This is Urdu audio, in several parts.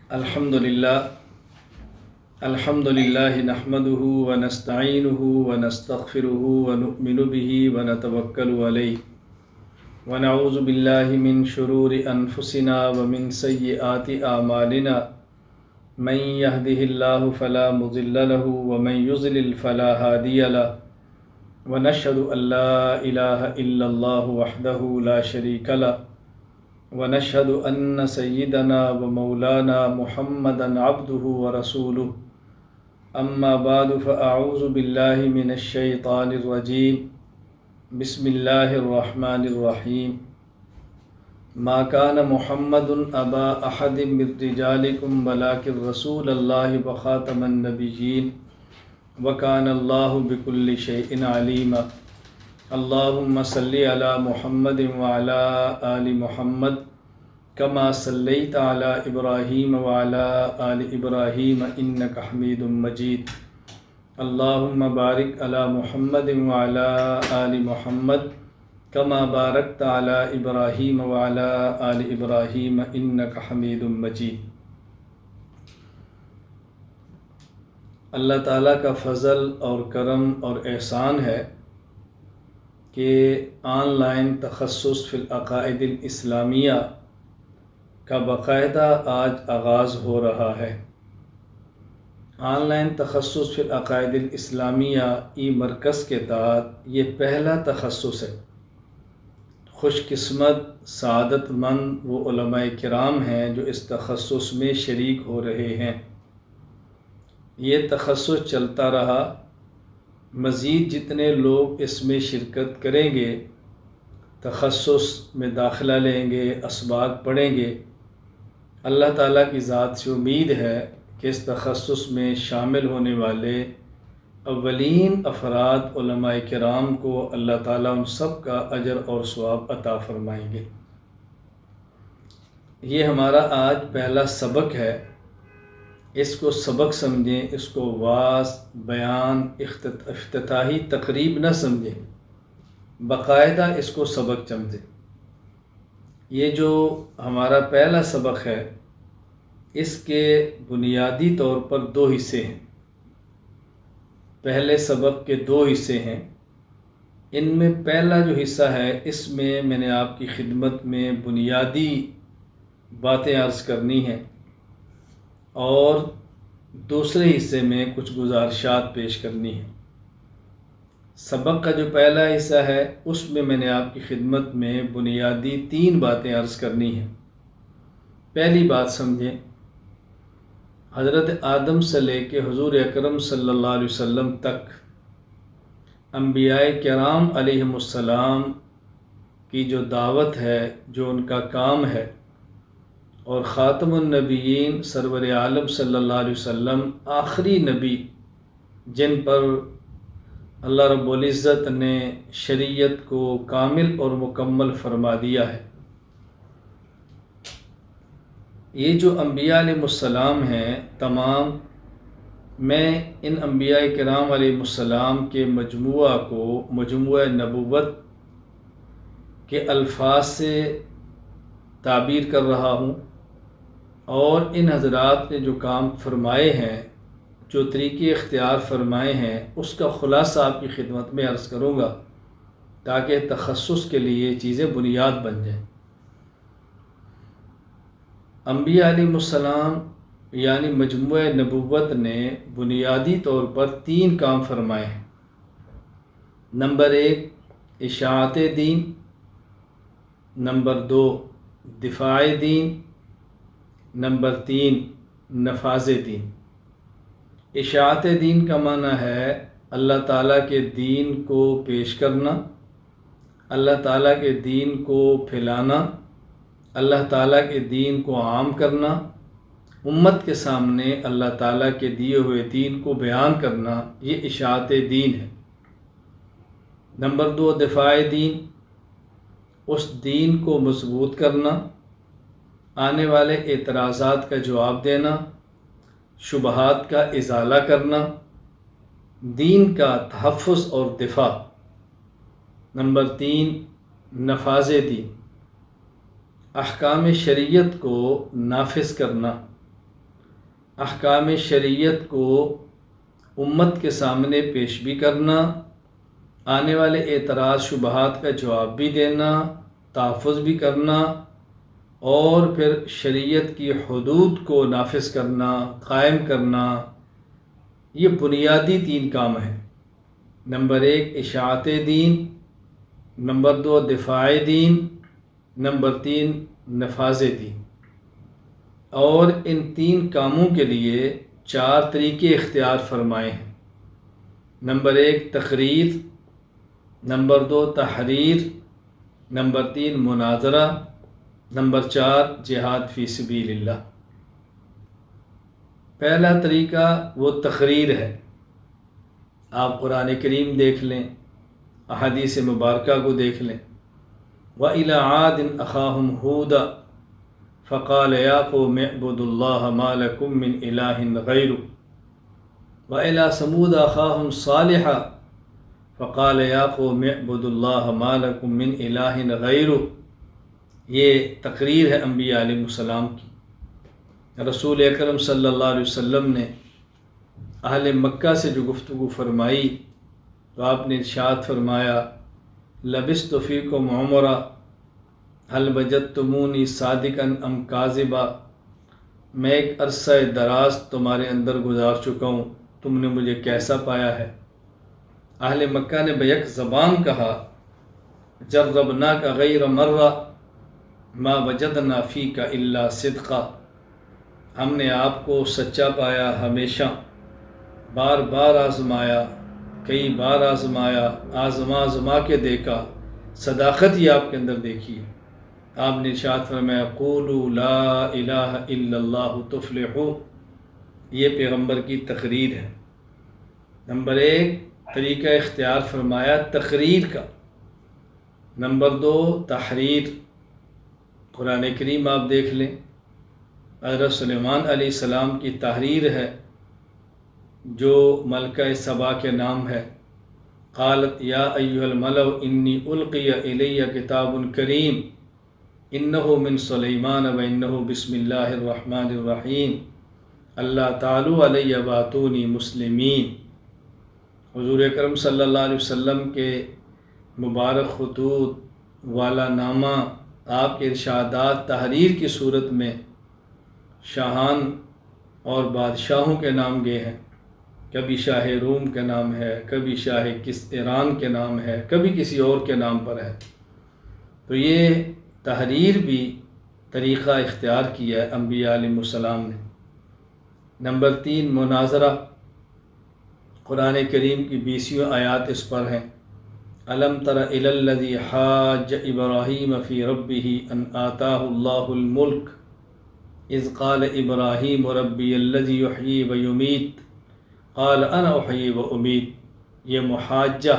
الحمد للہ نحمده ونستعینه ونستغفره ونؤمن به ونتوکل علیہ ونعوذ باللہ من شرور انفسنا ومن سیئات اعمالنا من يهده اللہ فلا مضل له ومن يضلل فلا هادی له ونشهد ان لا الہ الا اللہ وحدہ لا شریک له ونشهد أن سيدنا ومولانا محمدا عبده ورسوله أما بعد فأعوذ بالله من الشيطان الرجيم بسم الله الرحمن الرحيم ما كان محمد أبا أحد من رجالكم ولكن رسول الله وخاتم النبيين وكان الله بكل شيء عليما اللهم صل على محمد وعلى آل محمد كما صليت على إبراهيم وعلى آل إبراهيم إنك حميد مجيد اللهم بارك على محمد وعلى آل محمد كما باركت على إبراهيم وعلى آل إبراهيم إنك حميد مجيد۔ اللہ تعالیٰ کا فضل اور کرم اور احسان ہے کہ آن لائن تخصص فی العقائد الاسلامیہ کا باقاعدہ آج آغاز ہو رہا ہے۔ آن لائن تخصص فی العقائد الاسلامیہ ای مرکز کے تحت یہ پہلا تخصص ہے۔ خوش قسمت سعادت مند وہ علماء کرام ہیں جو اس تخصص میں شریک ہو رہے ہیں۔ یہ تخصص چلتا رہا، مزید جتنے لوگ اس میں شرکت کریں گے، تخصص میں داخلہ لیں گے، اسباق پڑھیں گے، اللہ تعالیٰ کی ذات سے امید ہے کہ اس تخصص میں شامل ہونے والے اولین افراد علماء کرام کو اللہ تعالیٰ ان سب کا اجر اور ثواب عطا فرمائیں گے۔ یہ ہمارا آج پہلا سبق ہے، اس کو سبق سمجھیں، اس کو وعظ، بیان، افتتاحی تقریب نہ سمجھیں، باقاعدہ اس کو سبق سمجھیں۔ یہ جو ہمارا پہلا سبق ہے، اس کے بنیادی طور پر دو حصے ہیں۔ پہلے سبق کے دو حصے ہیں۔ ان میں پہلا جو حصہ ہے، اس میں نے آپ کی خدمت میں بنیادی باتیں عرض کرنی ہیں، اور دوسرے حصے میں کچھ گزارشات پیش کرنی ہیں۔ سبق کا جو پہلا حصہ ہے، اس میں نے آپ کی خدمت میں بنیادی 3 باتیں عرض کرنی ہیں۔ پہلی بات سمجھیں، حضرت آدم سے لے کے حضور اکرم صلی اللہ علیہ وسلم تک انبیاء کرام علیہم السلام کی جو دعوت ہے، جو ان کا کام ہے، اور خاتم النبیین سرور عالم صلی اللہ علیہ وسلم آخری نبی جن پر اللہ رب العزت نے شریعت کو کامل اور مکمل فرما دیا ہے۔ یہ جو انبیاء علیہ السلام ہیں تمام، میں ان انبیاء کرام علیہ السلام کے مجموعہ کو مجموعہ نبوت کے الفاظ سے تعبیر کر رہا ہوں، اور ان حضرات نے جو کام فرمائے ہیں، جو طریقے اختیار فرمائے ہیں، اس کا خلاصہ آپ کی خدمت میں عرض کروں گا تاکہ تخصص کے لیے چیزیں بنیاد بن جائیں۔ انبیاء علیہ السلام یعنی مجموعہ نبوت نے بنیادی طور پر 3 کام فرمائے ہیں۔ نمبر 1 اشاعت دین، نمبر 2 دفاع دین، نمبر 3 نفاذ دین۔ اشاعت دین کا معنی ہے اللہ تعالیٰ کے دین کو پیش کرنا، اللہ تعالیٰ کے دین کو پھیلانا، اللہ تعالیٰ کے دین کو عام کرنا، امت کے سامنے اللہ تعالیٰ کے دیے ہوئے دین کو بیان کرنا، یہ اشاعت دین ہے۔ نمبر 2 دفاع دین، اس دین کو مضبوط کرنا، آنے والے اعتراضات کا جواب دینا، شبہات کا ازالہ کرنا، دین کا تحفظ اور دفاع۔ نمبر 3 نفاذ دین، احکام شریعت کو نافذ کرنا، احکام شریعت کو امت کے سامنے پیش بھی کرنا، آنے والے اعتراض شبہات کا جواب بھی دینا، تحفظ بھی کرنا، اور پھر شریعت کی حدود کو نافذ کرنا، قائم کرنا۔ یہ بنیادی 3 کام ہیں۔ نمبر 1 اشاعت دین، نمبر 2 دفاع دین، نمبر 3 نفاذ دین۔ اور ان 3 کاموں کے لیے 4 طریقے اختیار فرمائے ہیں۔ نمبر 1 تقریر، نمبر 2 تحریر، نمبر 3 مناظرہ، نمبر 4 جہاد فی سبیل اللہ۔ پہلا طریقہ وہ تقریر ہے۔ آپ قرآن کریم دیکھ لیں، احادیث مبارکہ کو دیکھ لیں۔ وَإِلَىٰ عَادٍ أَخَاهُمْ هُودًا فَقَالَ يَا قَوْمِ اعْبُدُوا اللَّهَ مَا لَكُم مِّنْ إِلَٰهٍ غَيْرُهُ وَإِلَىٰ ثَمُودَ أَخَاهُمْ صَالِحًا فَقَالَ يَا قَوْمِ اعْبُدُوا اللَّهَ مَا لَكُم مِّنْ إِلَٰهٍ غَيْرُهُ۔ یہ تقریر ہے انبیاء علیہ السلام کی۔ رسول اکرم صلی اللہ علیہ وسلم نے اہل مکہ سے جو گفتگو فرمائی تو آپ نے ارشاد فرمایا لبثت فیکم عمرا هل وجدتمونی صادقا ام کاذبا، میں ایک عرصہ دراز تمہارے اندر گزار چکا ہوں، تم نے مجھے کیسا پایا ہے؟ اہل مکہ نے بیک زبان کہا جربناک غیر مرہ ما وجدنا فیک الا صدقا، ہم نے آپ کو سچا پایا ہمیشہ، بار بار آزمایا، کئی بار آزمایا، آزما کے دیکھا، صداقت ہی آپ کے اندر دیکھی۔ آپ نے ارشاد فرمایا قولوا لا الہ الا اللہ تفلحوا۔ یہ پیغمبر کی تقریر ہے۔ نمبر 1 طریقہ اختیار فرمایا تقریر کا۔ نمبر 2 تحریر۔ قرآن کریم آپ دیکھ لیں، حضرت سلیمان علیہ السلام کی تحریر ہے جو ملکہ سبا کے نام ہے۔ قالت یا ایھا الملأ انی القی الی کتاب کریم انہ من سلیمان و انہ بسم اللہ الرحمن الرحیم اللہ تعالی علی واتونی مسلمین۔ حضور اکرم صلی اللہ علیہ وسلم کے مبارک خطوط والا نامہ، آپ کے ارشادات تحریر کی صورت میں شاہان اور بادشاہوں کے نام گئے ہیں۔ کبھی شاہ روم کے نام ہے، کبھی شاہ ایران کے نام ہے، کبھی کسی اور کے نام پر ہے۔ تو یہ تحریر بھی طریقہ اختیار کیا ہے انبیاء علیہ السلام نے۔ نمبر 3 مناظرہ۔ قرآن کریم کی 20 آیات اس پر ہیں۔ الم تر الی الذی حاج ابراہیم فی ربہ ان آتاہ اللہ الملک اذ قال ابراہیم ربی الذی یحیی و یمیت قال انا احیی و امیت۔ یہ محاجہ،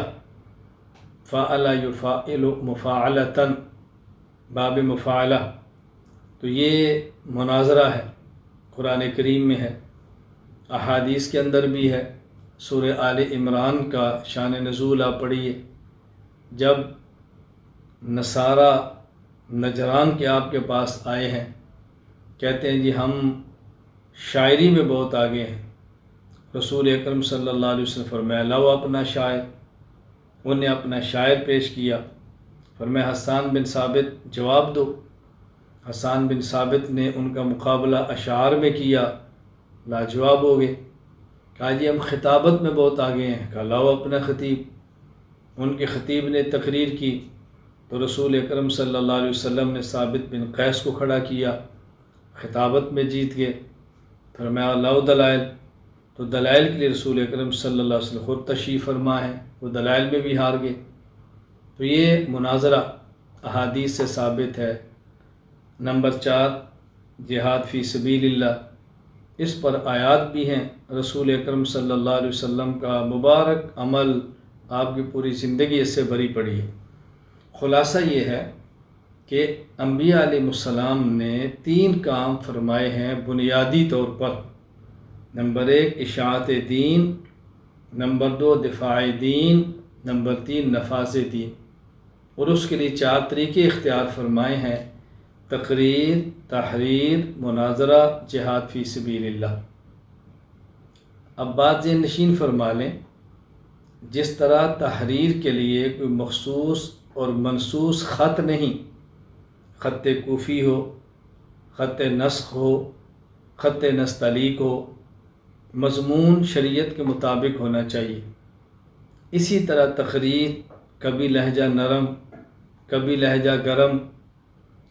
فعل یفعل مفاعلۃ، باب مفاعلہ، تو یہ مناظرہ ہے، قرآن کریم میں ہے، احادیث کے اندر بھی ہے۔ سورہ آل عمران کا شان نزول آپ پڑھیے، جب نصارہ نجران کے آپ کے پاس آئے ہیں، کہتے ہیں جی ہم شاعری میں بہت آگے ہیں۔ رسول اکرم صلی اللہ علیہ وسلم فرمایا لاؤ اپنا شاعر۔ انہوں نے اپنا شاعر پیش کیا، فرمایا حسان بن ثابت جواب دو۔ حسان بن ثابت نے ان کا مقابلہ اشعار میں کیا، لاجواب ہو گئے۔ کہا جی ہم خطابت میں بہت آگے ہیں، کہا لاؤ اپنا خطیب۔ ان کے خطیب نے تقریر کی تو رسول اکرم صلی اللہ علیہ وسلم نے ثابت بن قیس کو کھڑا کیا، خطابت میں جیت گئے۔ فرمایا لاؤ دلائل، تو دلائل کے لیے رسول اکرم صلی اللہ علیہ وسلم خود تشریف فرما ہے، وہ دلائل میں بھی ہار گئے۔ تو یہ مناظرہ احادیث سے ثابت ہے۔ نمبر 4 جہاد فی سبیل اللہ، اس پر آیات بھی ہیں۔ رسول اکرم صلی اللہ علیہ وسلم کا مبارک عمل، آپ کی پوری زندگی اس سے بھری پڑی ہے۔ خلاصہ یہ ہے کہ انبیاء علیہ السلام نے 3 کام فرمائے ہیں بنیادی طور پر۔ نمبر 1 اشاعت دین، نمبر 2 دفاع دین، نمبر 3 نفاذ دین، اور اس کے لیے 4 طریقے اختیار فرمائے ہیں: تقریر، تحریر، مناظرہ، جہاد فی سبیل اللہ۔ اب بات ذہن نشین فرما لیں، جس طرح تحریر کے لیے کوئی مخصوص اور منصوص خط نہیں، خط کوفی ہو، خط نسخ ہو، خط نستعلیق ہو، مضمون شریعت کے مطابق ہونا چاہیے۔ اسی طرح تقریر کبھی لہجہ نرم، کبھی لہجہ گرم،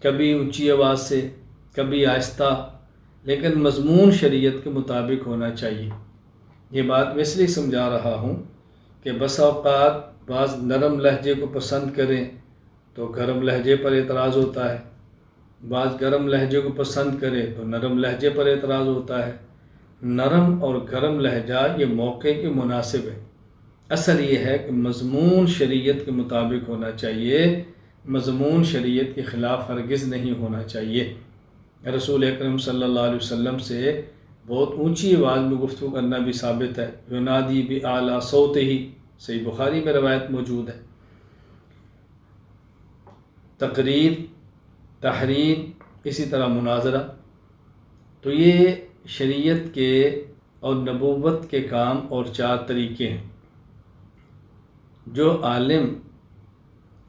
کبھی اونچی آواز سے، کبھی آہستہ، لیکن مضمون شریعت کے مطابق ہونا چاہیے۔ یہ بات میں اس لیے سمجھا رہا ہوں کہ بسا اوقات بعض نرم لہجے کو پسند کریں تو گرم لہجے پر اعتراض ہوتا ہے، بعض گرم لہجے کو پسند کرے تو نرم لہجے پر اعتراض ہوتا ہے۔ نرم اور گرم لہجہ یہ موقع کے مناسب ہے۔ اصل یہ ہے کہ مضمون شریعت کے مطابق ہونا چاہیے، مضمون شریعت کے خلاف ہرگز نہیں ہونا چاہیے۔ رسول اکرم صلی اللہ علیہ وسلم سے بہت اونچی آواز میں گفتگو کرنا بھی ثابت ہے، ینادی بِأَعْلَى صَوْتِهِ، صحیح بخاری میں روایت موجود ہے۔ تقریر، تحریر، اسی طرح مناظرہ، تو یہ شریعت کے اور نبوت کے کام اور 4 طریقے ہیں۔ جو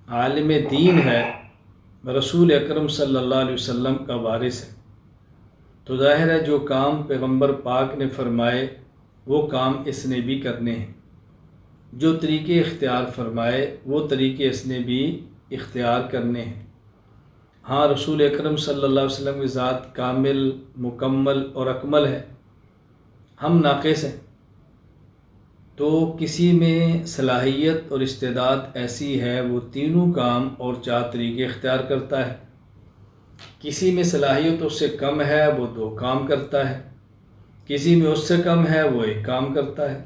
عالم دین ہے، رسول اکرم صلی اللہ علیہ وسلم کا وارث ہے، تو ظاہر ہے جو کام پیغمبر پاک نے فرمائے وہ کام اس نے بھی کرنے ہیں، جو طریقے اختیار فرمائے وہ طریقے اس نے بھی اختیار کرنے ہیں۔ ہاں، رسول اکرم صلی اللہ علیہ وسلم کی ذات کامل، مکمل اور اکمل ہے، ہم ناقص ہیں، تو کسی میں صلاحیت اور استعداد ایسی ہے وہ تینوں کام اور 4 طریقے اختیار کرتا ہے، کسی میں صلاحیت اس سے کم ہے وہ 2 کام کرتا ہے، کسی میں اس سے کم ہے وہ 1 کام کرتا ہے،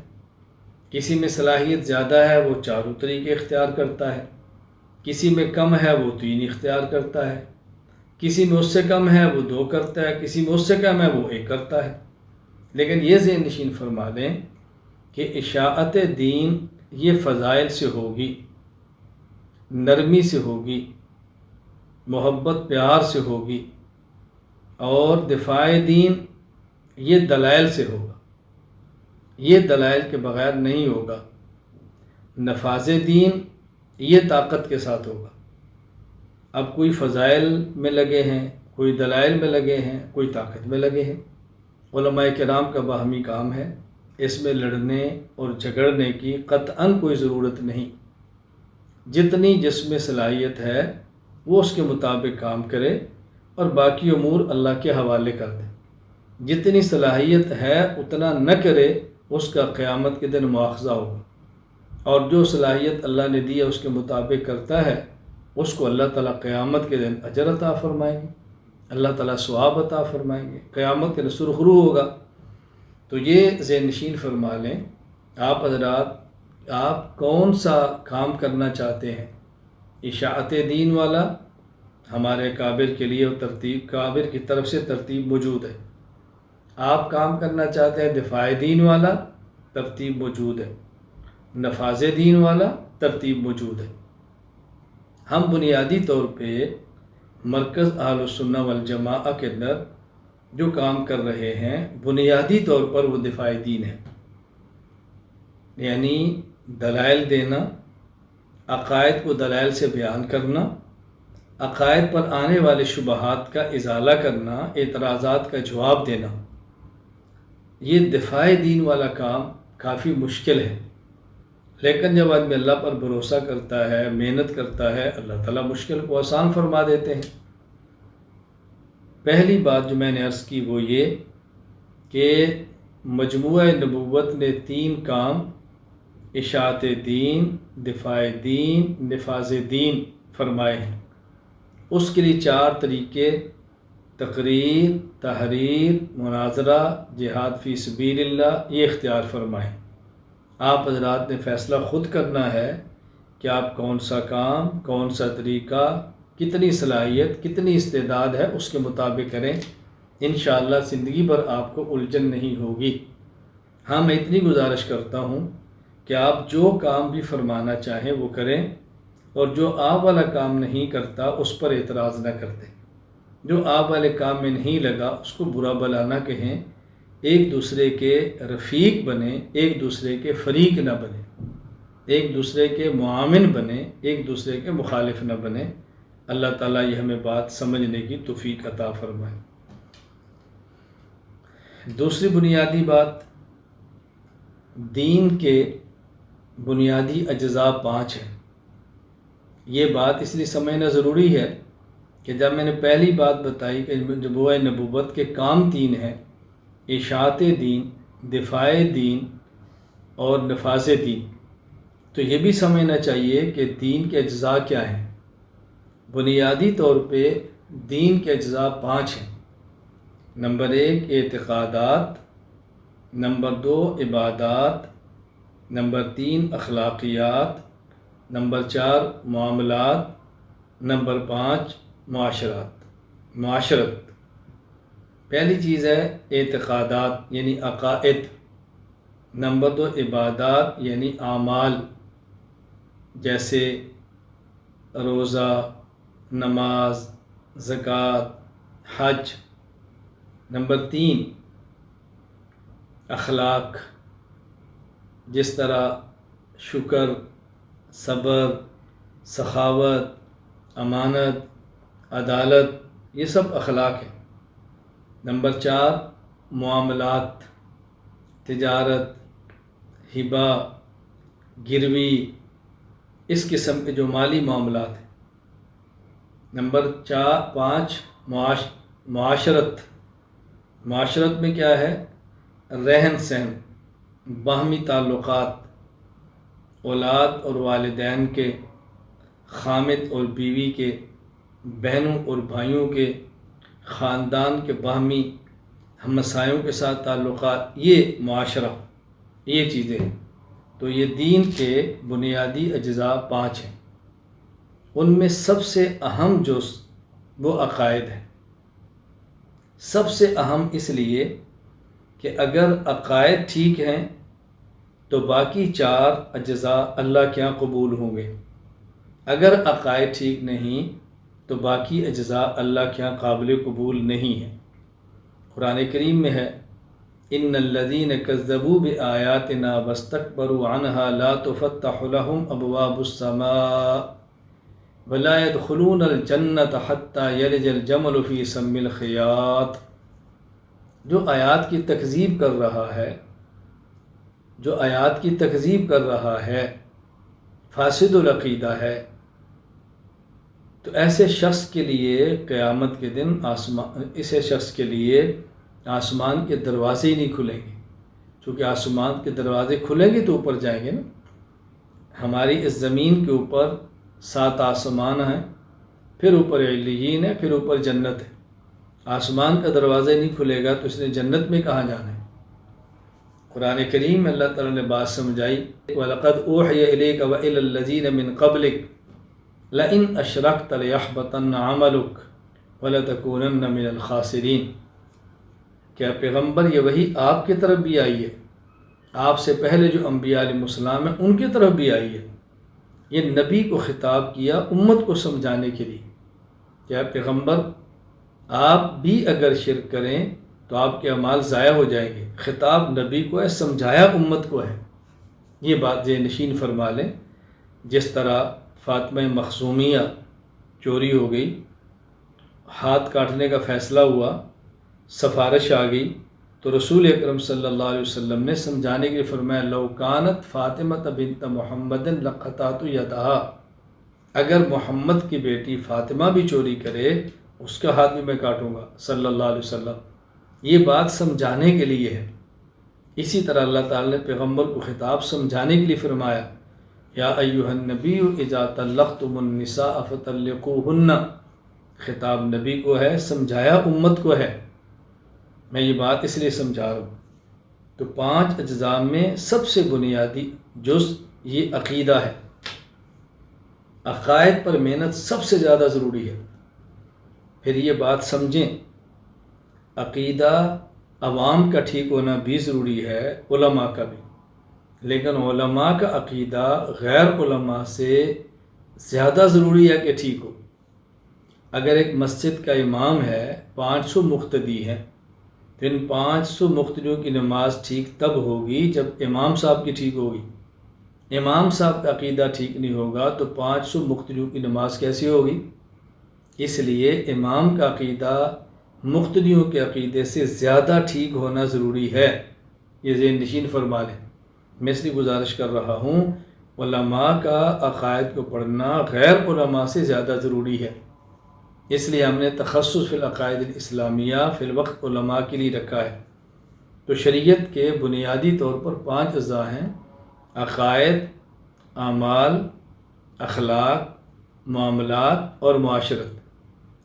کسی میں صلاحیت زیادہ ہے وہ 4 طریقے اختیار کرتا ہے، کسی میں کم ہے وہ 3 اختیار کرتا ہے، کسی میں اس سے کم ہے وہ 2 کرتا ہے، کسی میں اس سے کم ہے وہ 1 کرتا ہے۔ لیکن یہ ذہن نشین فرما دیں کہ اشاعت دین یہ فضائل سے ہوگی، نرمی سے ہوگی، محبت پیار سے ہوگی، اور دفاع دین یہ دلائل سے ہوگا، یہ دلائل کے بغیر نہیں ہوگا۔ نفاذ دین یہ طاقت کے ساتھ ہوگا۔ اب کوئی فضائل میں لگے ہیں، کوئی دلائل میں لگے ہیں، کوئی طاقت میں لگے ہیں۔ علماء کرام کا باہمی کام ہے، اس میں لڑنے اور جھگڑنے کی قطعاً کوئی ضرورت نہیں۔ جتنی جس میں صلاحیت ہے وہ اس کے مطابق کام کرے اور باقی امور اللہ کے حوالے کر دے۔ جتنی صلاحیت ہے اتنا نہ کرے، اس کا قیامت کے دن مواخذہ ہوگا، اور جو صلاحیت اللہ نے دی ہے اس کے مطابق کرتا ہے اس کو اللہ تعالیٰ قیامت کے دن اجر عطا فرمائیں گے، اللہ تعالیٰ ثواب عطا فرمائیں گے، قیامت کے دن سرخرو ہوگا۔ تو یہ ذہن نشین فرما لیں آپ حضرات، آپ کون سا کام کرنا چاہتے ہیں؟ اشاعت دین والا ہمارے کابر کے لیے ترتیب، کابر کی طرف سے ترتیب موجود ہے۔ آپ کام کرنا چاہتے ہیں دفاع دین والا، ترتیب موجود ہے۔ نفاذ دین والا، ترتیب موجود ہے۔ ہم بنیادی طور پہ مرکز اہل السنہ والجماعہ کے اندر جو کام کر رہے ہیں بنیادی طور پر وہ دفاع دین ہے، یعنی دلائل دینا، عقائد کو دلائل سے بیان کرنا، عقائد پر آنے والے شبہات کا ازالہ کرنا، اعتراضات کا جواب دینا۔ یہ دفاع دین والا کام کافی مشکل ہے، لیکن جب آدمی اللہ پر بھروسہ کرتا ہے، محنت کرتا ہے، اللہ تعالیٰ مشکل کو آسان فرما دیتے ہیں۔ پہلی بات جو میں نے عرض کی وہ یہ کہ مجموعہ نبوت نے 3 کام، اشاعت دین، دفاع دین، نفاذ دین فرمائے ہیں۔ اس کے لیے 4 طریقے، تقریر، تحریر، مناظرہ، جہاد فی سبیل اللہ، یہ اختیار فرمائے۔ آپ حضرات نے فیصلہ خود کرنا ہے کہ آپ کون سا کام، کون سا طریقہ، کتنی صلاحیت، کتنی استعداد ہے اس کے مطابق کریں۔ انشاءاللہ زندگی بھر آپ کو الجھن نہیں ہوگی۔ ہاں، میں اتنی گزارش کرتا ہوں کہ آپ جو کام بھی فرمانا چاہیں وہ کریں، اور جو آپ والا کام نہیں کرتا اس پر اعتراض نہ کرتے۔ جو آپ والے کام میں نہیں لگا اس کو برا بھلا نہ کہیں ایک دوسرے کے رفیق بنے، ایک دوسرے کے فریق نہ بنے، ایک دوسرے کے معاون بنے، ایک دوسرے کے مخالف نہ بنے۔ اللہ تعالیٰ یہ ہمیں بات سمجھنے کی توفیق عطا فرمائے۔ دوسری بنیادی بات، دین کے بنیادی اجزاء 5 ہیں۔ یہ بات اس لیے سمجھنا ضروری ہے کہ جب میں نے پہلی بات بتائی کہ نبوت کے کام 3 ہیں، اشاعت دین، دفاع دین اور نفاذ دین، تو یہ بھی سمجھنا چاہیے کہ دین کے اجزاء کیا ہیں۔ بنیادی طور پہ دین کے اجزاء 5 ہیں۔ نمبر 1 اعتقادات، نمبر 2 عبادات، نمبر 3 اخلاقیات، نمبر 4 معاملات، نمبر 5 معاشرت۔ پہلی چیز ہے اعتقادات یعنی عقائد، نمبر 2 عبادات یعنی اعمال جیسے روزہ، نماز، زکوٰۃ، حج، نمبر 3 اخلاق، جس طرح شکر، صبر، سخاوت، امانت، عدالت، یہ سب اخلاق ہیں۔ نمبر 4 معاملات، تجارت، ہبہ، گروی، اس قسم کے جو مالی معاملات ہیں۔ نمبر 5 معاشرت۔ معاشرت میں کیا ہے؟ رہن سہن، باہمی تعلقات، اولاد اور والدین کے، خامد اور بیوی کے، بہنوں اور بھائیوں کے، خاندان کے باہمی ہمسایوں کے ساتھ تعلقات، یہ معاشرہ، یہ چیزیں ہیں۔ تو یہ دین کے بنیادی اجزاء 5 ہیں۔ ان میں سب سے اہم جو وہ عقائد ہے۔ سب سے اہم اس لیے کہ اگر عقائد ٹھیک ہیں تو باقی 4 اجزاء اللہ کے یہاں قبول ہوں گے۔ اگر عقائد ٹھیک نہیں تو باقی اجزاء اللہ کے یہاں قابل قبول نہیں ہیں۔ قرآن کریم میں ہے ان الذین کذبوا بآیاتنا واستکبروا عنها لا تفتح لهم ابواب السماء ولا يدخلون الجنة حتى يلج الجمل في سم الخياط۔ جو آیات کی تکذیب کر رہا ہے، جو آیات کی تکذیب کر رہا ہے، فاسد العقیدہ ہے، تو ایسے شخص کے لیے قیامت کے دن ایسے شخص کے لیے آسمان کے دروازے ہی نہیں کھلیں گے۔ چونکہ آسمان کے دروازے کھلیں گے تو اوپر جائیں گے نا۔ ہماری اس زمین کے اوپر 7 آسمان ہیں، پھر اوپر علیین ہے، پھر اوپر جنت ہے۔ آسمان کا دروازہ نہیں کھلے گا تو اس نے جنت میں کہاں جانا ہے؟ قرآن کریم میں اللہ تعالیٰ نے بات سمجھائی وَلَقَدْ أُوحِيَ إِلَيْكَ وَإِلَى الَّذِينَ مِن قَبْلِكَ لَئِنْ أَشْرَكْتَ لَيَحْبَطَنَّ عَمَلُكَ وَلَتَكُونَنَّ مِنَ الْخَاسِرِينَ۔ کیا پیغمبر یہ وحی آپ کی طرف بھی آئی ہے؟ آپ سے پہلے جو انبیاء علیہ السلام ہیں ان کی طرف بھی آئی ہے۔ یہ نبی کو خطاب کیا امت کو سمجھانے کے لیے۔ کیا پیغمبر آپ بھی اگر شرک کریں تو آپ کے اعمال ضائع ہو جائیں گے۔ خطاب نبی کو ہے، سمجھایا امت کو ہے۔ یہ بات ذہن نشین فرما لیں۔ جس طرح فاطمہ مخزومیہ چوری ہو گئی، ہاتھ کاٹنے کا فیصلہ ہوا، سفارش آ گئی، تو رسول اکرم صلی اللہ علیہ وسلم نے سمجھانے کے لیے فرمایا لو کانت فاطمہ بنت محمد لقطعت یدہا، اگر محمد کی بیٹی فاطمہ بھی چوری کرے اس کا ہاتھ بھی میں کاٹوں گا صلی اللہ علیہ وسلم۔ یہ بات سمجھانے کے لیے ہے۔ اسی طرح اللہ تعالیٰ نے پیغمبر کو خطاب سمجھانے کے لیے فرمایا یا ایھا النبی اذا طلقتم النساء فطلقوہن۔ خطاب نبی کو ہے، سمجھایا امت کو ہے۔ میں یہ بات اس لیے سمجھا رہا ہوں۔ تو 5 اجزاء میں سب سے بنیادی جز یہ عقیدہ ہے۔ عقائد پر محنت سب سے زیادہ ضروری ہے۔ پھر یہ بات سمجھیں، عقیدہ عوام کا ٹھیک ہونا بھی ضروری ہے، علماء کا بھی، لیکن علماء کا عقیدہ غیر علماء سے زیادہ ضروری ہے کہ ٹھیک ہو۔ اگر ایک مسجد کا امام ہے، 500 مقتدی ہیں، تو ان 500 مقتدیوں کی نماز ٹھیک تب ہوگی جب امام صاحب کی ٹھیک ہوگی۔ امام صاحب کا عقیدہ ٹھیک نہیں ہوگا تو 500 مقتدیوں کی نماز کیسی ہوگی؟ اس لیے امام کا عقیدہ مقتدیوں کے عقیدے سے زیادہ ٹھیک ہونا ضروری ہے، یہ ذہن نشین فرما لیں۔ میں اس لیے گزارش کر رہا ہوں، علماء کا عقائد کو پڑھنا غیر علماء سے زیادہ ضروری ہے، اس لیے ہم نے تخصص فی العقائد الاسلامیہ فی الوقت علماء کے لیے رکھا ہے۔ تو شریعت کے بنیادی طور پر 5 اجزاء ہیں: عقائد، اعمال، اخلاق، معاملات اور معاشرت۔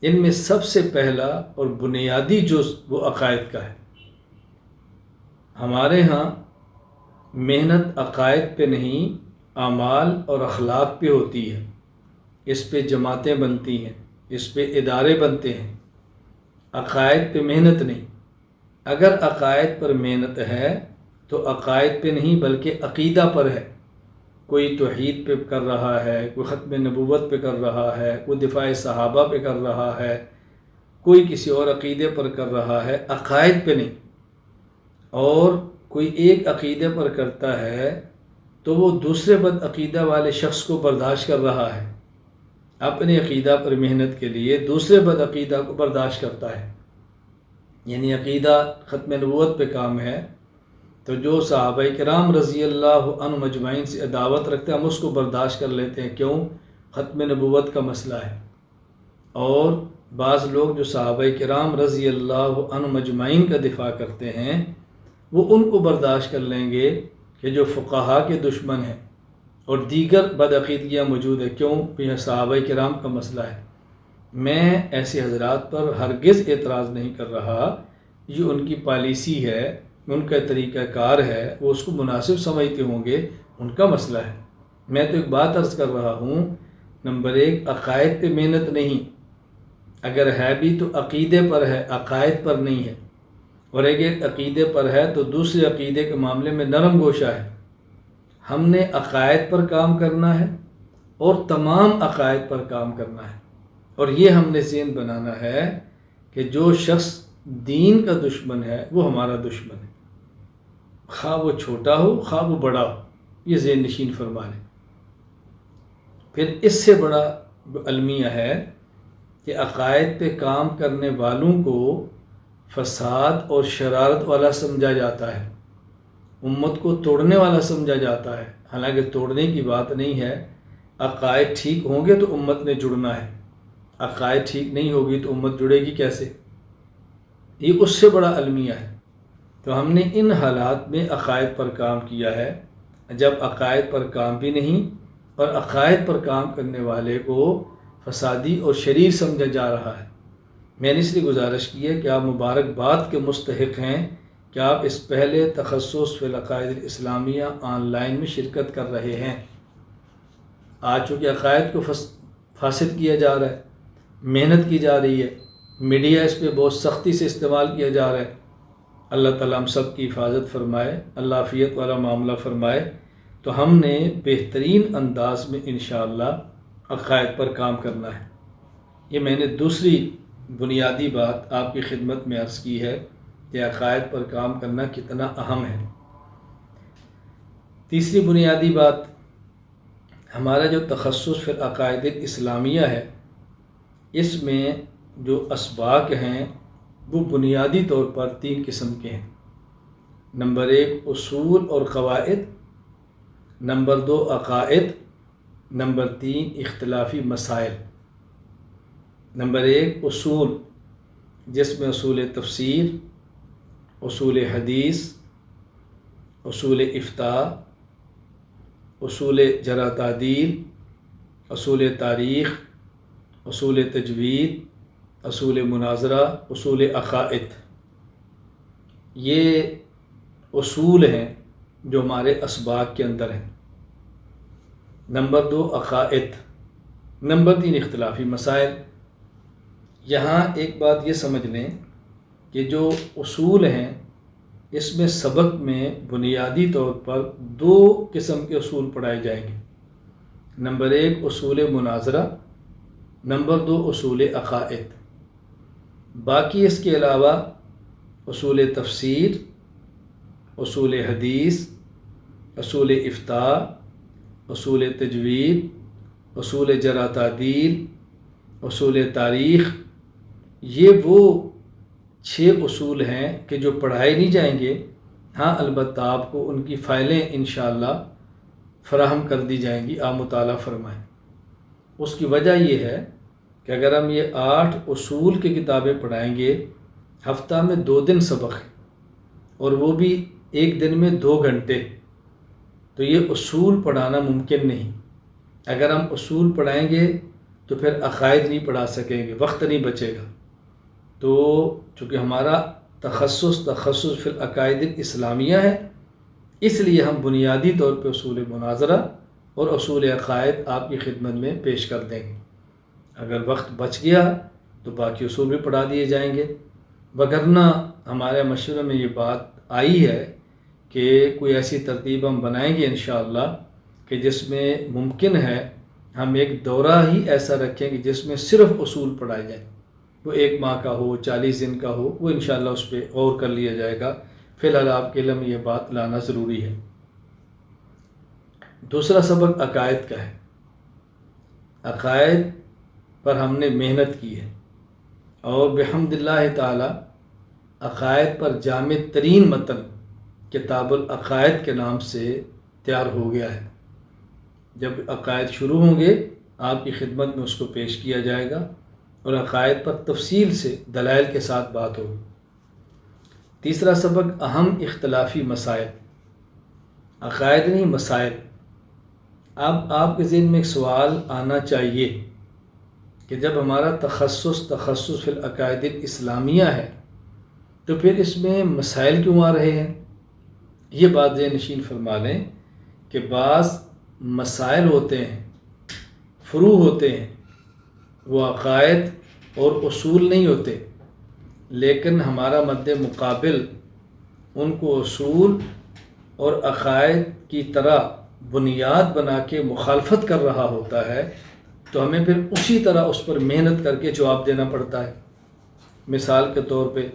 ان میں سب سے پہلا اور بنیادی جز وہ عقائد کا ہے۔ ہمارے ہاں محنت عقائد پہ نہیں، اعمال اور اخلاق پہ ہوتی ہے۔ اس پہ جماعتیں بنتی ہیں، اس پہ ادارے بنتے ہیں، عقائد پہ محنت نہیں۔ اگر عقائد پر محنت ہے تو عقائد پہ نہیں بلکہ عقیدہ پر ہے۔ کوئی توحید پہ کر رہا ہے، کوئی ختم نبوت پہ کر رہا ہے، کوئی دفاع صحابہ پہ کر رہا ہے، کوئی کسی اور عقیدے پر کر رہا ہے، عقائد پہ نہیں۔ اور کوئی ایک عقیدے پر کرتا ہے تو وہ دوسرے بد عقیدہ والے شخص کو برداشت کر رہا ہے، اپنے عقیدہ پر محنت کے لیے دوسرے بد عقیدہ کو برداشت کرتا ہے۔ یعنی عقیدہ ختم نبوت پہ کام ہے تو جو صحابہ کرام رضی اللہ عنہ مجمعین سے عداوت رکھتے ہیں ہم اس کو برداشت کر لیتے ہیں، کیوں؟ ختم نبوت کا مسئلہ ہے۔ اور بعض لوگ جو صحابہ کرام رضی اللہ عنہ مجمعین کا دفاع کرتے ہیں وہ ان کو برداشت کر لیں گے کہ جو فقہا کے دشمن ہیں اور دیگر بدعقیدگیاں موجود ہیں، کیوں؟ یہ صحابہ کرام کا مسئلہ ہے۔ میں ایسے حضرات پر ہرگز اعتراض نہیں کر رہا، یہ ان کی پالیسی ہے، ان کا طریقہ کار ہے، وہ اس کو مناسب سمجھتے ہوں گے، ان کا مسئلہ ہے۔ میں تو ایک بات عرض کر رہا ہوں، نمبر 1 عقائد پہ محنت نہیں، اگر ہے بھی تو عقیدے پر ہے، عقائد پر نہیں ہے۔ اور ایک عقیدے پر ہے تو دوسرے عقیدے کے معاملے میں نرم گوشہ ہے۔ ہم نے عقائد پر کام کرنا ہے اور تمام عقائد پر کام کرنا ہے، اور یہ ہم نے ذہن بنانا ہے کہ جو شخص دین کا دشمن ہے وہ ہمارا دشمن ہے، خواہ وہ چھوٹا ہو خواہ وہ بڑا ہو، یہ ذہن نشین فرما لیں۔ پھر اس سے بڑا المیہ ہے کہ عقائد پہ کام کرنے والوں کو فساد اور شرارت والا سمجھا جاتا ہے، امت کو توڑنے والا سمجھا جاتا ہے، حالانکہ توڑنے کی بات نہیں ہے۔ عقائد ٹھیک ہوں گے تو امت نے جڑنا ہے، عقائد ٹھیک نہیں ہوگی تو امت جڑے گی کیسے؟ یہ اس سے بڑا المیہ ہے۔ تو ہم نے ان حالات میں عقائد پر کام کیا ہے۔ جب عقائد پر کام بھی نہیں اور عقائد پر کام کرنے والے کو فسادی اور شریر سمجھا جا رہا ہے، میں نے اس لیے گزارش کی ہے کہ آپ مبارکباد کے مستحق ہیں کہ آپ اس پہلے تخصص فی العقائد الاسلامیہ آن لائن میں شرکت کر رہے ہیں۔ آج چونکہ عقائد کو فاسد کیا جا رہا ہے، محنت کی جا رہی ہے، میڈیا اس پہ بہت سختی سے استعمال کیا جا رہا ہے۔ اللہ تعالیٰ ہم سب کی حفاظت فرمائے، اللہ عافیت والا معاملہ فرمائے۔ تو ہم نے بہترین انداز میں انشاءاللہ عقائد پر کام کرنا ہے۔ یہ میں نے دوسری بنیادی بات آپ کی خدمت میں عرض کی ہے کہ عقائد پر کام کرنا کتنا اہم ہے۔ تیسری بنیادی بات، ہمارا جو تخصص فی العقائد الاسلامیہ ہے اس میں جو اسباق ہیں وہ بنیادی طور پر 3 قسم کے ہیں۔ نمبر 1 اصول اور قواعد، نمبر 2 عقائد، نمبر 3 اختلافی مسائل۔ نمبر 1 اصول، جس میں اصول تفسیر، اصول حدیث، اصول افتاء، اصول جرح تعدیل، اصول تاریخ، اصول تجوید، اصول مناظرہ، اصول عقائد، یہ اصول ہیں جو ہمارے اسباق کے اندر ہیں۔ نمبر 2 عقائد، نمبر 3 اختلافی مسائل۔ یہاں ایک بات یہ سمجھ لیں کہ جو اصول ہیں اس میں سبق میں بنیادی طور پر 2 قسم کے اصول پڑھائے جائیں گے۔ نمبر 1 اصول مناظرہ، نمبر 2 اصول عقائد۔ باقی اس کے علاوہ اصول تفسیر، اصول حدیث، اصول افتاء، اصول تجوید، اصول جرح تعدیل، اصول تاریخ، یہ وہ 6 اصول ہیں کہ جو پڑھائے نہیں جائیں گے. ہاں البتہ آپ کو ان کی فائلیں انشاءاللہ فراہم کر دی جائیں گی، آپ مطالعہ فرمائیں. اس کی وجہ یہ ہے کہ اگر ہم یہ 8 اصول کی کتابیں پڑھائیں گے، ہفتہ میں 2 دن سبق ہے اور وہ بھی ایک دن میں 2 گھنٹے، تو یہ اصول پڑھانا ممکن نہیں. اگر ہم اصول پڑھائیں گے تو پھر عقائد نہیں پڑھا سکیں گے، وقت نہیں بچے گا. تو چونکہ ہمارا تخصص فی العقائد الاسلامیہ ہے، اس لیے ہم بنیادی طور پہ اصول مناظرہ اور اصول عقائد آپ کی خدمت میں پیش کر دیں گے. اگر وقت بچ گیا تو باقی اصول بھی پڑھا دیے جائیں گے. وگرنہ ہمارے مشورے میں یہ بات آئی ہے کہ کوئی ایسی ترتیب ہم بنائیں گے انشاءاللہ کہ جس میں ممکن ہے ہم ایک دورہ ہی ایسا رکھیں کہ جس میں صرف اصول پڑھائے جائیں. وہ 1 ماہ کا ہو، 40 دن کا ہو، وہ انشاءاللہ اس پہ غور کر لیا جائے گا. فی الحال آپ کے علم یہ بات لانا ضروری ہے. دوسرا سبق عقائد کا ہے. عقائد پر ہم نے محنت کی ہے اور بحمد اللہ تعالی عقائد پر جامع ترین متن کتاب العقائد کے نام سے تیار ہو گیا ہے. جب عقائد شروع ہوں گے آپ کی خدمت میں اس کو پیش کیا جائے گا اور عقائد پر تفصیل سے دلائل کے ساتھ بات ہوگی. تیسرا سبق اہم اختلافی مسائل. عقائد نہیں، مسائل. اب آپ کے ذہن میں ایک سوال آنا چاہیے کہ جب ہمارا تخصص فی العقائد الاسلامیہ ہے تو پھر اس میں مسائل کیوں آ رہے ہیں؟ یہ بات ذہن نشین فرما لیں کہ بعض مسائل ہوتے ہیں، فروع ہوتے ہیں، وہ عقائد اور اصول نہیں ہوتے، لیکن ہمارا مد مقابل ان کو اصول اور عقائد کی طرح بنیاد بنا کے مخالفت کر رہا ہوتا ہے، تو ہمیں پھر اسی طرح اس پر محنت کر کے جواب دینا پڑتا ہے. مثال کے طور پہ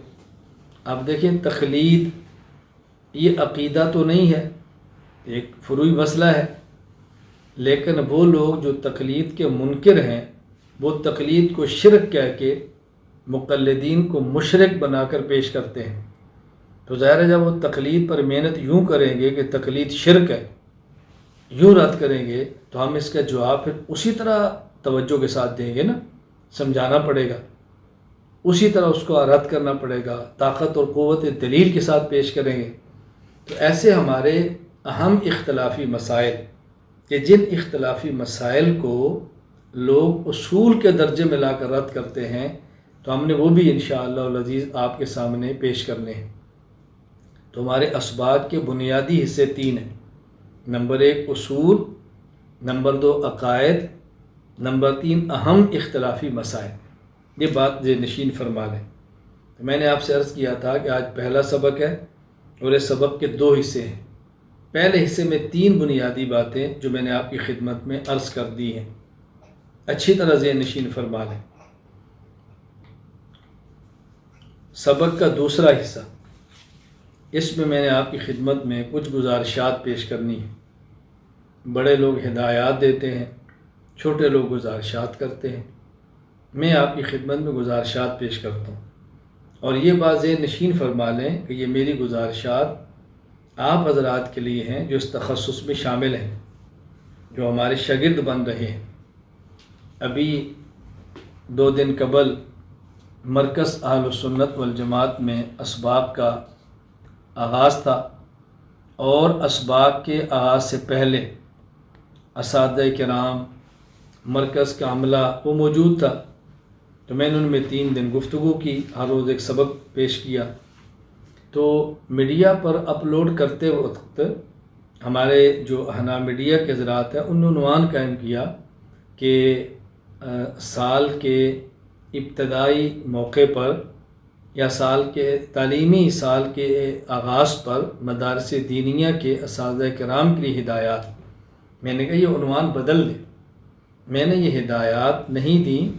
آپ دیکھیں، تقلید یہ عقیدہ تو نہیں ہے، ایک فروعی مسئلہ ہے، لیکن وہ لوگ جو تقلید کے منکر ہیں وہ تقلید کو شرک کہہ کے مقلدین کو مشرک بنا کر پیش کرتے ہیں. تو ظاہر ہے جب وہ تقلید پر محنت یوں کریں گے کہ تقلید شرک ہے، یوں رد کریں گے، تو ہم اس کا جواب پھر اسی طرح توجہ کے ساتھ دیں گے نا، سمجھانا پڑے گا، اسی طرح اس کو رد کرنا پڑے گا، طاقت اور قوت دلیل کے ساتھ پیش کریں گے. تو ایسے ہمارے اہم اختلافی مسائل کہ جن اختلافی مسائل کو لوگ اصول کے درجے میں لا کر رد کرتے ہیں، تو ہم نے وہ بھی انشاءاللہ العزیز آپ کے سامنے پیش کرنے ہیں. تو ہمارے اسباق کے بنیادی حصے 3 ہیں. نمبر 1 اصول، نمبر 2 عقائد، نمبر 3 اہم اختلافی مسائل. یہ بات ذہن نشین فرما لیں. میں نے آپ سے عرض کیا تھا کہ آج پہلا سبق ہے اور اس سبق کے 2 حصے ہیں. پہلے حصے میں 3 بنیادی باتیں جو میں نے آپ کی خدمت میں عرض کر دی ہیں، اچھی طرح ذہن نشین فرما لیں. سبق کا دوسرا حصہ، اس میں نے آپ کی خدمت میں کچھ گزارشات پیش کرنی ہیں. بڑے لوگ ہدایات دیتے ہیں، چھوٹے لوگ گزارشات کرتے ہیں. میں آپ کی خدمت میں گزارشات پیش کرتا ہوں، اور یہ بات ذہن نشین فرما لیں کہ یہ میری گزارشات آپ حضرات کے لیے ہیں جو اس تخصص میں شامل ہیں، جو ہمارے شاگرد بن رہے ہیں. ابھی 2 دن قبل مرکز اہل السنت والجماعت میں اسباق کا آغاز تھا، اور اسباق کے آغاز سے پہلے اساتذہ کرام، مرکز کا عملہ وہ موجود تھا. تو میں نے ان میں 3 دن گفتگو کی، ہر روز ایک سبق پیش کیا. تو میڈیا پر اپلوڈ کرتے وقت ہمارے جو ہنا میڈیا کے حضرات ہیں، انہوں نے عنوان قائم کیا کہ سال کے ابتدائی موقع پر یا سال کے تعلیمی سال کے آغاز پر مدارس دینیہ کے اساتذہ کرام کے لیے ہدایات. میں نے کہا یہ عنوان بدل دیں. میں نے یہ ہدایات نہیں دیں،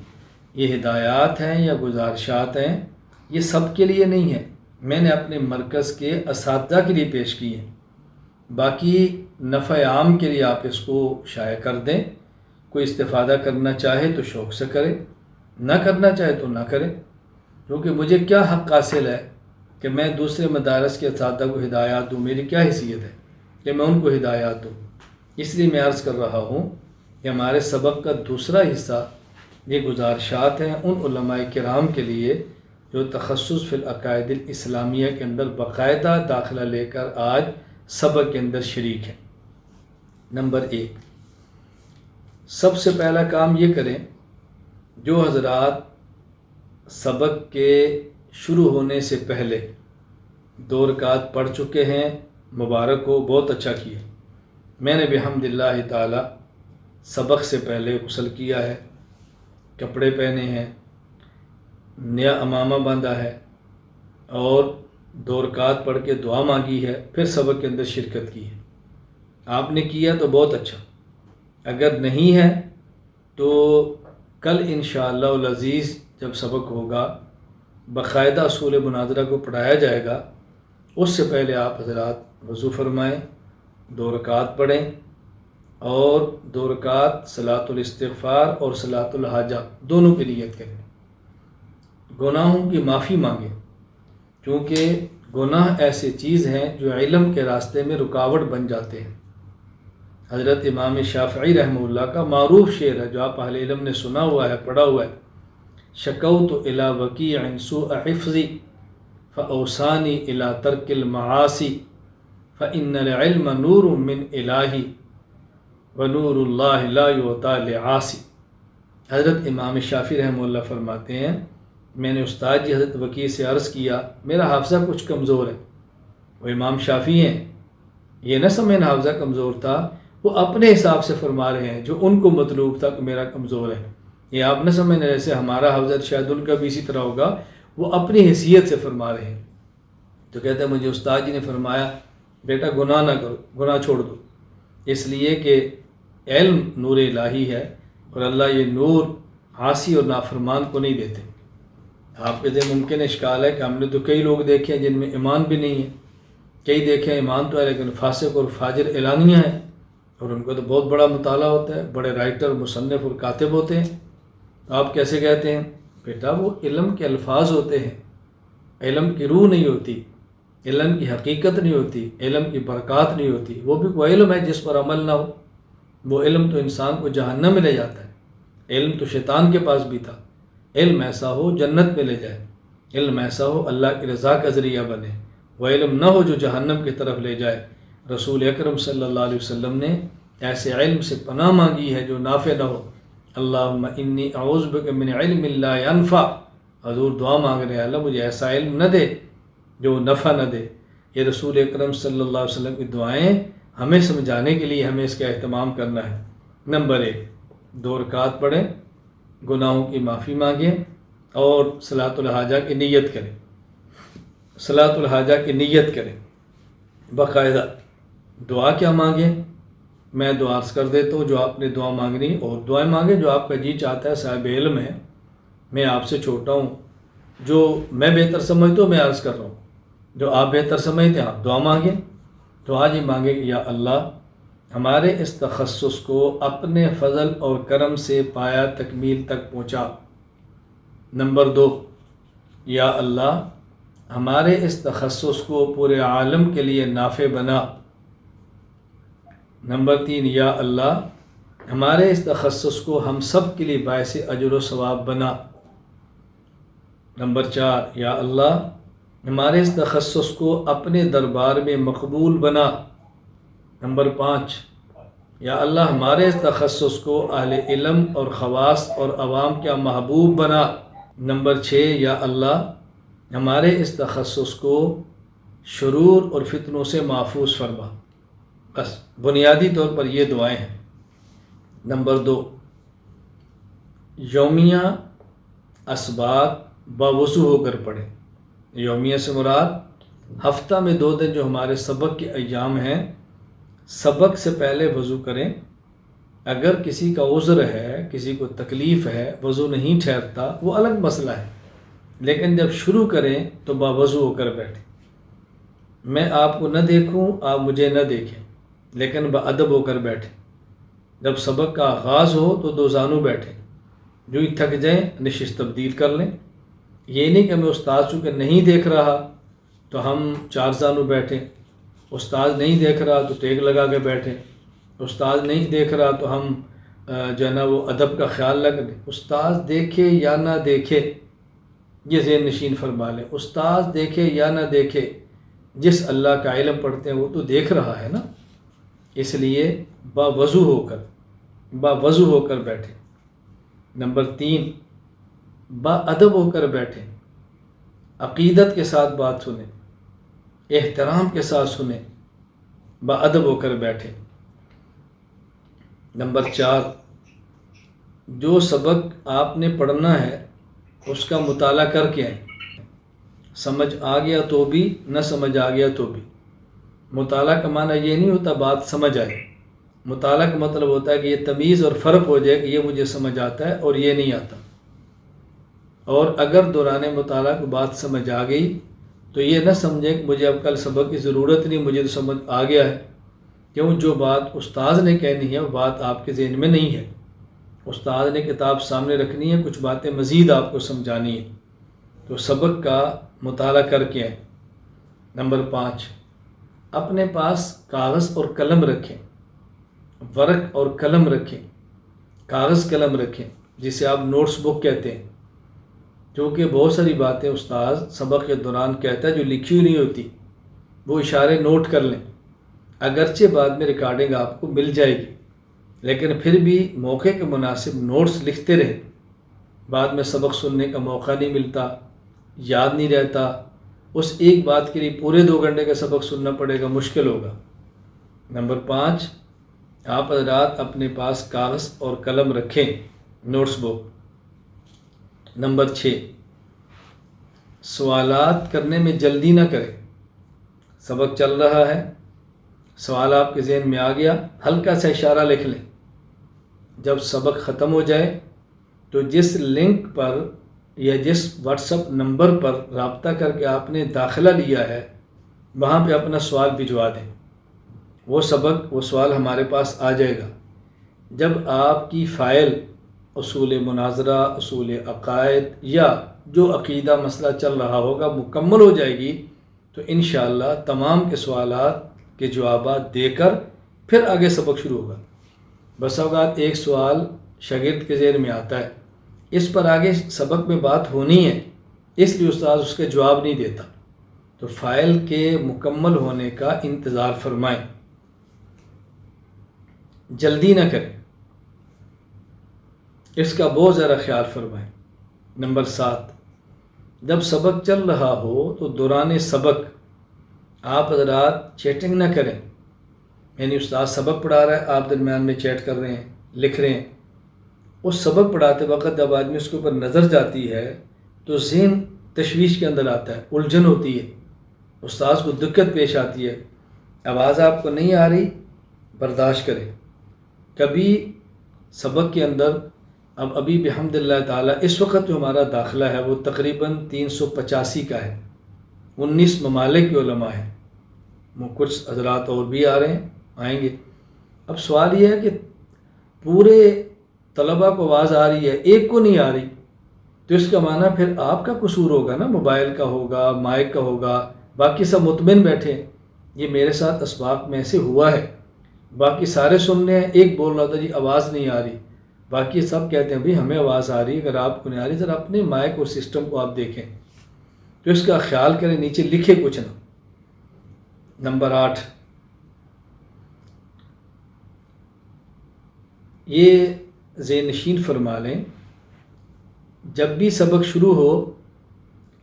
یہ ہدایات ہیں یا گزارشات ہیں، یہ سب کے لیے نہیں ہے. میں نے اپنے مرکز کے اساتذہ کے لیے پیش کی ہیں، باقی نفع عام کے لیے آپ اس کو شائع کر دیں۔ کوئی استفادہ کرنا چاہے تو شوق سے کرے، نہ کرنا چاہے تو نہ کرے، کیونکہ مجھے کیا حق حاصل ہے کہ میں دوسرے مدارس کے اساتذہ کو ہدایات دوں؟ میری کیا حیثیت ہے کہ میں ان کو ہدایات دوں؟ اس لیے میں عرض کر رہا ہوں کہ ہمارے سبق کا دوسرا حصہ یہ گزارشات ہیں ان علماء کرام کے لیے جو تخصص فی العقائد الاسلامیہ کے اندر باقاعدہ داخلہ لے کر آج سبق کے اندر شریک ہیں۔ نمبر 1، سب سے پہلا کام یہ کریں، جو حضرات سبق کے شروع ہونے سے پہلے 2 رکعت پڑھ چکے ہیں، مبارک ہو، بہت اچھا کیا۔ میں نے بحمد اللہ تعالی سبق سے پہلے غسل کیا ہے، کپڑے پہنے ہیں، نیا امامہ باندھا ہے اور 2 رکعت پڑھ کے دعا مانگی ہے، پھر سبق کے اندر شرکت کی ہے۔ آپ نے کیا تو بہت اچھا، اگر نہیں ہے تو کل انشاءاللہ العزیز جب سبق ہوگا باقاعدہ اصول مناظرہ کو پڑھایا جائے گا، اس سے پہلے آپ حضرات وضو فرمائیں، 2 رکعت پڑھیں اور 2 رکعت صلاۃ الاستغفار اور صلاۃ الحاجہ دونوں کی نیت کریں، گناہوں کی معافی مانگیں، کیونکہ گناہ ایسی چیز ہیں جو علم کے راستے میں رکاوٹ بن جاتے ہیں۔ حضرت امام شافعی رحمہ اللہ کا معروف شعر ہے جو آپ اہل علم نے سنا ہوا ہے، پڑھا ہوا ہے، شکوت الی وکیع سوء حفظی فاوصانی الی ترک المعاصی فان العلم نور من الہی ونور اللہ لا یعطی لعاصی۔ حضرت امام شافعی رحمہ اللہ فرماتے ہیں، میں نے استاد جی حضرت وکیع سے عرض کیا میرا حافظہ کچھ کمزور ہے۔ وہ امام شافعی ہیں، یہ نہ سمجھنا حافظہ کمزور تھا، وہ اپنے حساب سے فرما رہے ہیں جو ان کو مطلوب تھا کہ میرا کمزور ہے۔ یہ آپ نہ سمجھنا جیسے ہمارا حافظہ شاید ان کا بھی اسی طرح ہوگا، وہ اپنی حیثیت سے فرما رہے ہیں۔ تو کہتے ہیں مجھے استاد جی نے فرمایا بیٹا گناہ نہ کرو، گناہ چھوڑ دو، اس لیے کہ علم نور الہی ہے اور اللہ یہ نور عاصی اور نافرمان کو نہیں دیتے۔ آپ کے ذہن ممکن اشکال ہے کہ ہم نے تو کئی لوگ دیکھے ہیں جن میں ایمان بھی نہیں ہے، کئی دیکھے ہیں ایمان تو ہے لیکن فاسق اور فاجر اعلانیہ ہیں، اور ان کو تو بہت بڑا مطالعہ ہوتا ہے، بڑے رائٹر، مصنف اور کاتب ہوتے ہیں۔ تو آپ کیسے کہتے ہیں؟ بیٹا وہ علم کے الفاظ ہوتے ہیں، علم کی روح نہیں ہوتی، علم کی حقیقت نہیں ہوتی، علم کی برکات نہیں ہوتی۔ وہ بھی کوئی علم ہے جس پر عمل نہ ہو، وہ علم تو انسان کو جہنم میں لے جاتا ہے۔ علم تو شیطان کے پاس بھی تھا، علم ایسا ہو جنت میں لے جائے، علم ایسا ہو اللہ کی رضا کا ذریعہ بنے، وہ علم نہ ہو جو جہنم کی طرف لے جائے۔ رسول اکرم صلی اللہ علیہ وسلم نے ایسے علم سے پناہ مانگی ہے جو نافع نہ ہو۔ اللہم انی اعوذ بک من علم لا ینفع، حضور دعا مانگ رہے ہیں اللہ مجھے ایسا علم نہ دے جو نفع نہ دے۔ یہ رسول اکرم صلی اللہ علیہ وسلم کی دعائیں ہمیں سمجھانے کے لیے ہمیں اس کا اہتمام کرنا ہے۔ نمبر 1، 2 رکعت پڑھیں، گناہوں کی معافی مانگیں اور صلاۃ الحاجہ کی نیت کریں۔ صلاۃ الحاجہ کی نیت کریں باقاعدہ۔ دعا کیا مانگیں؟ میں دعا عرض کر دیتا ہوں جو آپ نے دعا مانگنی، اور دعائیں مانگیں جو آپ کا جی چاہتا ہے۔ صاحب علم ہے، میں آپ سے چھوٹا ہوں، جو میں بہتر سمجھتا ہوں میں عرض کر رہا ہوں، جو آپ بہتر سمجھتے ہیں آپ دعا مانگیں۔ تو آج ہی مانگیں کہ یا اللہ ہمارے اس تخصص کو اپنے فضل اور کرم سے پایا تکمیل تک پہنچا۔ نمبر 2، یا اللہ ہمارے اس تخصص کو پورے عالم کے لیے نافع بنا۔ نمبر 3، یا اللہ ہمارے اس تخصص کو ہم سب کے لیے باعث اجر و ثواب بنا۔ نمبر 4، یا اللہ ہمارے اس تخصص کو اپنے دربار میں مقبول بنا۔ نمبر 5، یا اللہ ہمارے اس تخصص کو اہل علم اور خواص اور عوام کا محبوب بنا۔ نمبر 6، یا اللہ ہمارے اس تخصص کو شرور اور فتنوں سے محفوظ فرما۔ بس بنیادی طور پر یہ دعائیں ہیں۔ نمبر 2، یومیہ اسباق باوضو ہو کر پڑھیں۔ یومیہ سے مراد ہفتہ میں 2 دن جو ہمارے سبق کے ایام ہیں، سبق سے پہلے وضو کریں۔ اگر کسی کا عذر ہے، کسی کو تکلیف ہے، وضو نہیں ٹھہرتا، وہ الگ مسئلہ ہے، لیکن جب شروع کریں تو باوضو ہو کر بیٹھیں۔ میں آپ کو نہ دیکھوں، آپ مجھے نہ دیکھیں، لیکن باادب ہو کر بیٹھیں۔ جب سبق کا آغاز ہو تو دو زانو بیٹھیں، جو ہی تھک جائیں نشست تبدیل کر لیں۔ یہ نہیں کہ میں استاد چونکہ نہیں دیکھ رہا تو ہم چار زانو بیٹھیں، استاد نہیں دیکھ رہا تو ٹیک لگا کے بیٹھیں، استاد نہیں دیکھ رہا تو ہم جو ہے نا وہ ادب کا خیال نہ کریں۔ استاد دیکھے یا نہ دیکھے یہ ذہن نشین فرما لیں، استاد دیکھے یا نہ دیکھے جس اللہ کا علم پڑھتے ہیں وہ تو دیکھ رہا ہے نا، اس لیے باوضو ہو کر بیٹھیں۔ نمبر 3، باادب ہو کر بیٹھیں، عقیدت کے ساتھ بات سنیں، احترام کے ساتھ سنیں، باادب ہو کر بیٹھیں۔ نمبر 4، جو سبق آپ نے پڑھنا ہے اس کا مطالعہ کر کے آئیں، سمجھ آ گیا تو بھی، نہ سمجھ آ گیا تو بھی۔ مطالعہ کا معنی یہ نہیں ہوتا بات سمجھ آئے، مطالعہ کا مطلب ہوتا ہے کہ یہ تمیز اور فرق ہو جائے کہ یہ مجھے سمجھ آتا ہے اور یہ نہیں آتا۔ اور اگر دوران مطالعہ کو بات سمجھ آ گئی تو یہ نہ سمجھے کہ مجھے اب کل سبق کی ضرورت نہیں، مجھے تو سمجھ آ گیا ہے، کیوں جو بات استاد نے کہنی ہے وہ بات آپ کے ذہن میں نہیں ہے۔ استاد نے کتاب سامنے رکھنی ہے، کچھ باتیں مزید آپ کو سمجھانی ہے، تو سبق کا مطالعہ کر کے آئیں۔ نمبر 5، اپنے پاس کاغذ اور قلم رکھیں، ورق اور قلم رکھیں، کاغذ قلم رکھیں جسے آپ نوٹس بک کہتے ہیں، کیونکہ بہت ساری باتیں استاد سبق کے دوران کہتا ہے جو لکھی ہوئی نہیں ہوتی، وہ اشارے نوٹ کر لیں۔ اگرچہ بعد میں ریکارڈنگ آپ کو مل جائے گی، لیکن پھر بھی موقع کے مناسب نوٹس لکھتے رہیں، بعد میں سبق سننے کا موقع نہیں ملتا، یاد نہیں رہتا، اس ایک بات کے لیے پورے 2 گھنٹے کا سبق سننا پڑے گا، مشکل ہوگا۔ نمبر 5، آپ حضرات اپنے پاس کاغذ اور قلم رکھیں، نوٹس بک۔ نمبر 6، سوالات کرنے میں جلدی نہ کریں۔ سبق چل رہا ہے، سوال آپ کے ذہن میں آ گیا، ہلکا سا اشارہ لکھ لیں۔ جب سبق ختم ہو جائے تو جس لنک پر یا جس واٹس ایپ نمبر پر رابطہ کر کے آپ نے داخلہ لیا ہے وہاں پہ اپنا سوال بھجوا دیں، وہ سوال ہمارے پاس آ جائے گا۔ جب آپ کی فائل اصول مناظرہ، اصول عقائد یا جو عقیدہ مسئلہ چل رہا ہوگا مکمل ہو جائے گی تو انشاءاللہ تمام کے سوالات کے جوابات دے کر پھر آگے سبق شروع ہوگا۔ بس اوقات ایک سوال شاگرد کے ذہن میں آتا ہے، اس پر آگے سبق میں بات ہونی ہے، اس لیے استاد اس کا جواب نہیں دیتا، تو فائل کے مکمل ہونے کا انتظار فرمائیں، جلدی نہ کریں، اس کا بہت زیادہ خیال فرمائیں۔ نمبر 7، جب سبق چل رہا ہو تو دوران سبق آپ حضرات چیٹنگ نہ کریں، یعنی استاد سبق پڑھا رہا ہے، آپ درمیان میں چیٹ کر رہے ہیں، لکھ رہے ہیں۔ اس سبق پڑھاتے وقت جب آدمی اس کے اوپر نظر جاتی ہے تو ذہن تشویش کے اندر آتا ہے، الجھن ہوتی ہے، استاد کو دقت پیش آتی ہے۔ آواز آپ کو نہیں آ رہی، برداشت کریں۔ کبھی سبق کے اندر ابھی بحمد اللہ تعالیٰ اس وقت جو ہمارا داخلہ ہے وہ تقریباً 385 کا ہے، 19 ممالک کے علماء ہیں، کچھ حضرات اور بھی آ رہے ہیں، آئیں گے۔ اب سوال یہ ہے کہ پورے طلباء کو آواز آ رہی ہے، ایک کو نہیں آ رہی، تو اس کا معنی پھر آپ کا قصور ہوگا نا، موبائل کا ہوگا، مائک کا ہوگا، باقی سب مطمئن بیٹھے ہیں۔ یہ میرے ساتھ اسباق میں سے ہوا ہے، باقی سارے سننے ہیں، ایک بول رہا تھا جی آواز نہیں آ رہی، باقی سب کہتے ہیں بھئی ہمیں آواز آ رہی ہے، اگر آپ کو نہیں آ رہی ذرا اپنے مائک اور سسٹم کو آپ دیکھیں، تو اس کا خیال کریں، نیچے لکھے کچھ نہ۔ نمبر 8، یہ ذہن نشین فرما لیں، جب بھی سبق شروع ہو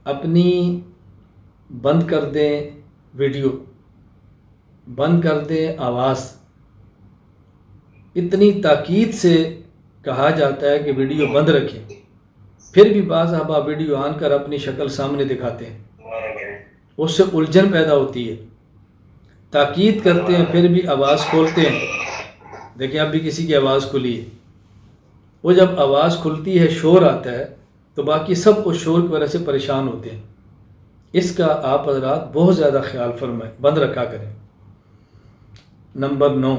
اپنی بند کر دیں ویڈیو، بند کر دیں آواز۔ اتنی تاکید سے کہا جاتا ہے کہ ویڈیو بند رکھیں، پھر بھی بعض احباب ویڈیو آن کر اپنی شکل سامنے دکھاتے ہیں، اس سے الجھن پیدا ہوتی ہے۔ تاکید کرتے ہیں پھر بھی آواز کھولتے ہیں، دیکھیں اب بھی کسی کی آواز کھلی ہے، وہ جب آواز کھلتی ہے شور آتا ہے تو باقی سب کو شور کی وجہ سے پریشان ہوتے ہیں۔ اس کا آپ حضرات بہت زیادہ خیال فرمائیں، بند رکھا کریں۔ نمبر 9،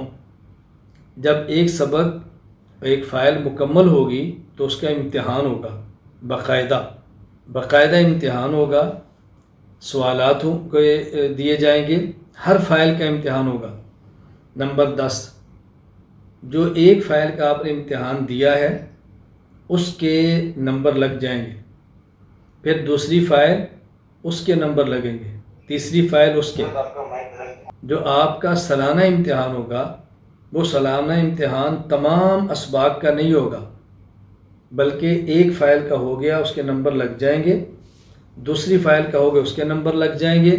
جب ایک سبق ایک فائل مکمل ہوگی تو اس کا امتحان ہوگا، باقاعدہ امتحان ہوگا، سوالات دیے جائیں گے، ہر فائل کا امتحان ہوگا۔ نمبر 10، جو ایک فائل کا آپ نے امتحان دیا ہے اس کے نمبر لگ جائیں گے، پھر دوسری فائل اس کے نمبر لگیں گے، تیسری فائل اس کے۔ جو آپ کا سالانہ امتحان ہوگا وہ سالانہ امتحان تمام اسباق کا نہیں ہوگا، بلکہ ایک فائل کا ہو گیا اس کے نمبر لگ جائیں گے، دوسری فائل کا ہو گیا اس کے نمبر لگ جائیں گے،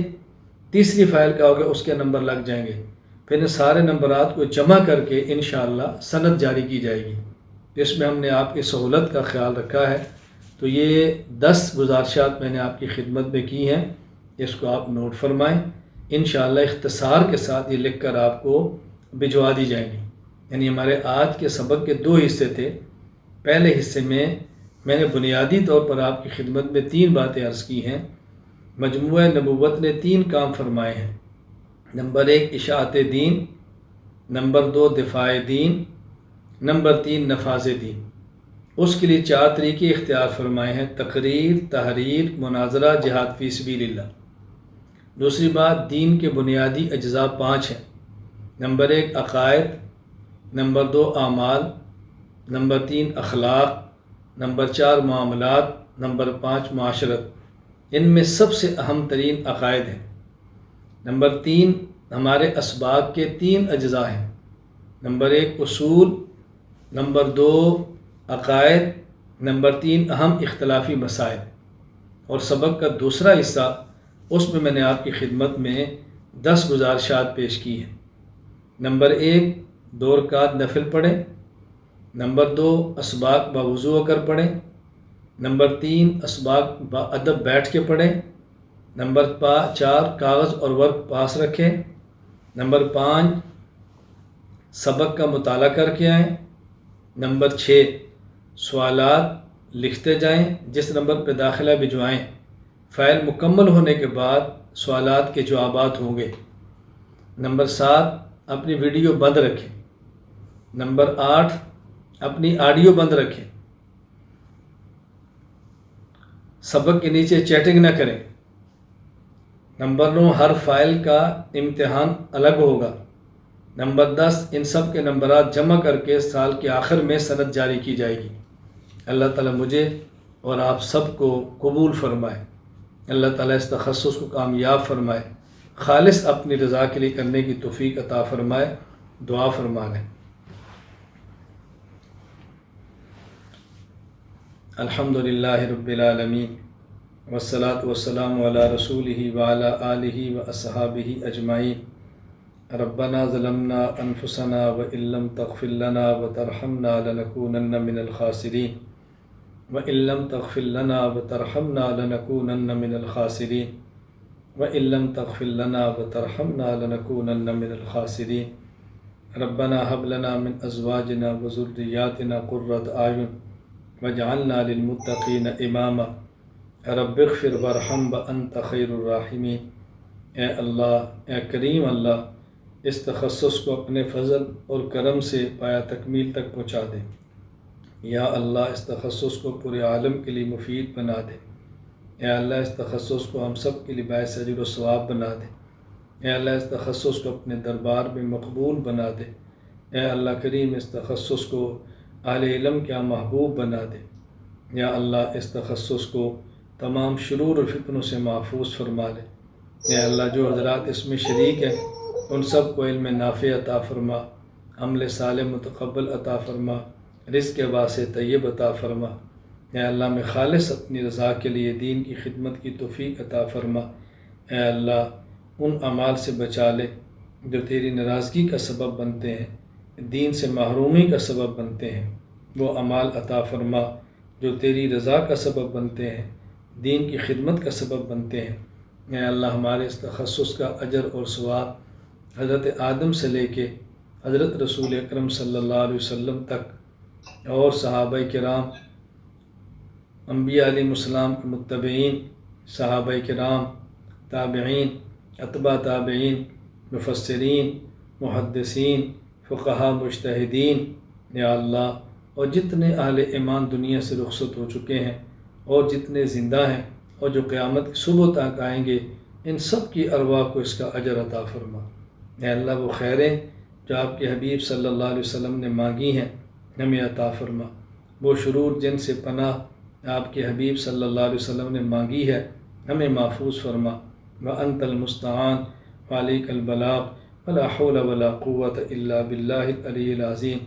تیسری فائل کا ہو گیا اس کے نمبر لگ جائیں گے، پھر ان سارے نمبرات کو جمع کر کے انشاءاللہ سند جاری کی جائے گی۔ اس میں ہم نے آپ کی سہولت کا خیال رکھا ہے۔ تو یہ 10 گزارشات میں نے آپ کی خدمت میں کی ہیں، اس کو آپ نوٹ فرمائیں، انشاءاللہ اختصار کے ساتھ یہ لکھ کر آپ کو بھجوا دی جائیں گی۔ یعنی ہمارے آج کے سبق کے 2 حصے تھے۔ پہلے حصے میں نے بنیادی طور پر آپ کی خدمت میں 3 باتیں عرض کی ہیں۔ مجموعہ نبوت نے 3 کام فرمائے ہیں۔ نمبر 1 اشاعت دین، نمبر 2 دفاع دین، نمبر 3 نفاذ دین۔ اس کے لیے 4 طریقے اختیار فرمائے ہیں: تقریر، تحریر، مناظرہ، جہاد فی سبیل اللہ۔ دوسری بات، دین کے بنیادی اجزاء 5 ہیں۔ نمبر 1 عقائد، نمبر 2 اعمال، نمبر 3 اخلاق، نمبر 4 معاملات، نمبر 5 معاشرت۔ ان میں سب سے اہم ترین عقائد ہیں۔ نمبر 3 ہمارے اسباق کے 3 اجزاء ہیں۔ نمبر 1 اصول، نمبر 2 عقائد، نمبر 3 اہم اختلافی مسائل۔ اور سبق کا دوسرا حصہ، اس میں نے آپ کی خدمت میں 10 گزارشات پیش کی ہیں۔ نمبر 1 2 رکعت نفل پڑھیں، نمبر 2 اسباق باوضو ہو کر پڑھیں، نمبر 3 اسباق با ادب بیٹھ کے پڑھیں، نمبر 4 کاغذ اور ورق پاس رکھیں، نمبر 5 سبق کا مطالعہ کر کے آئیں، نمبر 6 سوالات لکھتے جائیں، جس نمبر پہ داخلہ بھجوائیں، فائل مکمل ہونے کے بعد سوالات کے جوابات ہوں گے۔ نمبر 7 اپنی ویڈیو بند رکھیں، نمبر 8 اپنی آڈیو بند رکھیں، سبق کے نیچے چیٹنگ نہ کریں۔ نمبر 9 ہر فائل کا امتحان الگ ہوگا۔ نمبر 10 ان سب کے نمبرات جمع کر کے سال کے آخر میں سند جاری کی جائے گی۔ اللہ تعالیٰ مجھے اور آپ سب کو قبول فرمائے، اللہ تعالیٰ اس تخصص کو کامیاب فرمائے، خالص اپنی رضا کے لیے کرنے کی توفیق عطا فرمائے۔ دعا فرما لیں۔ الحمدللہ رب العالمین، والصلاة والسلام علی رسولہ وعلی آلہ واصحابہ اجمعین۔ ربنا ظلمنا انفسنا وإن لم تغفر لنا وترحمنا لنكونن من الخاسرین، وإن لم تغفر لنا وترحمنا لنكونن من الخاسرین، وإن لم تغفر لنا وترحمنا لنكونن من الخاسرین۔ ربنا هب لنا من ازواجنا وذرياتنا قرة اعین واجعلنا للمتقین اماما۔ رب اغفر وارحم وانت خیر الراحمین۔ اے اللہ، اے کریم اللہ، اس تخصص کو اپنے فضل اور کرم سے پایا تکمیل تک پہنچا دے۔ یا اللہ، اس تخصص کو پورے عالم کے لیے مفید بنا دے۔ اے اللہ، اس تخصص کو ہم سب کے لیے باعث اجر و ثواب بنا دے۔ اے اللہ، اس تخصص کو اپنے دربار میں مقبول بنا دے۔ اے اللہ کریم، اس تخصص کو اہل علم کا محبوب بنا دے۔ یا اللہ، اس تخصص کو تمام شرور اور فتنوں سے محفوظ فرما لے۔ اے اللہ، جو حضرات اس میں شریک ہیں ان سب کو علم نافع عطا فرما، عمل صالح متقبل عطا فرما، رزق واسع طیب عطا فرما۔ اے اللہ، میں خالص اپنی رضا کے لیے دین کی خدمت کی توفیق عطا فرما۔ اے اللہ، ان اعمال سے بچا لے جو تیری ناراضگی کا سبب بنتے ہیں، دین سے محرومی کا سبب بنتے ہیں، وہ اعمال عطا فرما جو تیری رضا کا سبب بنتے ہیں، دین کی خدمت کا سبب بنتے ہیں۔ اے اللہ، ہمارے اس تخصص کا اجر اور ثواب حضرت آدم سے لے کے حضرت رسول اکرم صلی اللہ علیہ وسلم تک اور صحابہ کرام انبیاء علیہ السلام کے متبعین، صحابہ کرام، تابعین، اتباع تابعین، مفسرین، محدثین، فقہا، مجتہدین، یا اللہ، اور جتنے اہل ایمان دنیا سے رخصت ہو چکے ہیں اور جتنے زندہ ہیں اور جو قیامت کی صبح تک آئیں گے، ان سب کی ارواح کو اس کا اجر عطا فرما۔ اے اللہ، وہ خیریں جو آپ کے حبیب صلی اللہ علیہ وسلم نے مانگی ہیں ہمیں عطا فرما، وہ شرور جن سے پناہ آپ کے حبیب صلی اللہ علیہ وسلم نے مانگی ہے ہمیں محفوظ فرما۔ وَأَنْتَ الْمُسْتَعَانُ وَعَلَيْكَ الْبَلَاغُ وَلَا حَوْلَ وَلَا قُوَّةَ إِلَّا بِاللَّهِ الْعَلِيِّ الْعَظِيمِ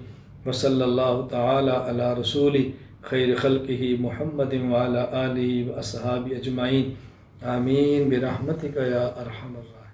وصلی اللہ تعالی علی رسول خیر خلقہ محمد وعلی آلہ واصحابہ اجمعین، آمین برحمتک یا ارحم الراحمین۔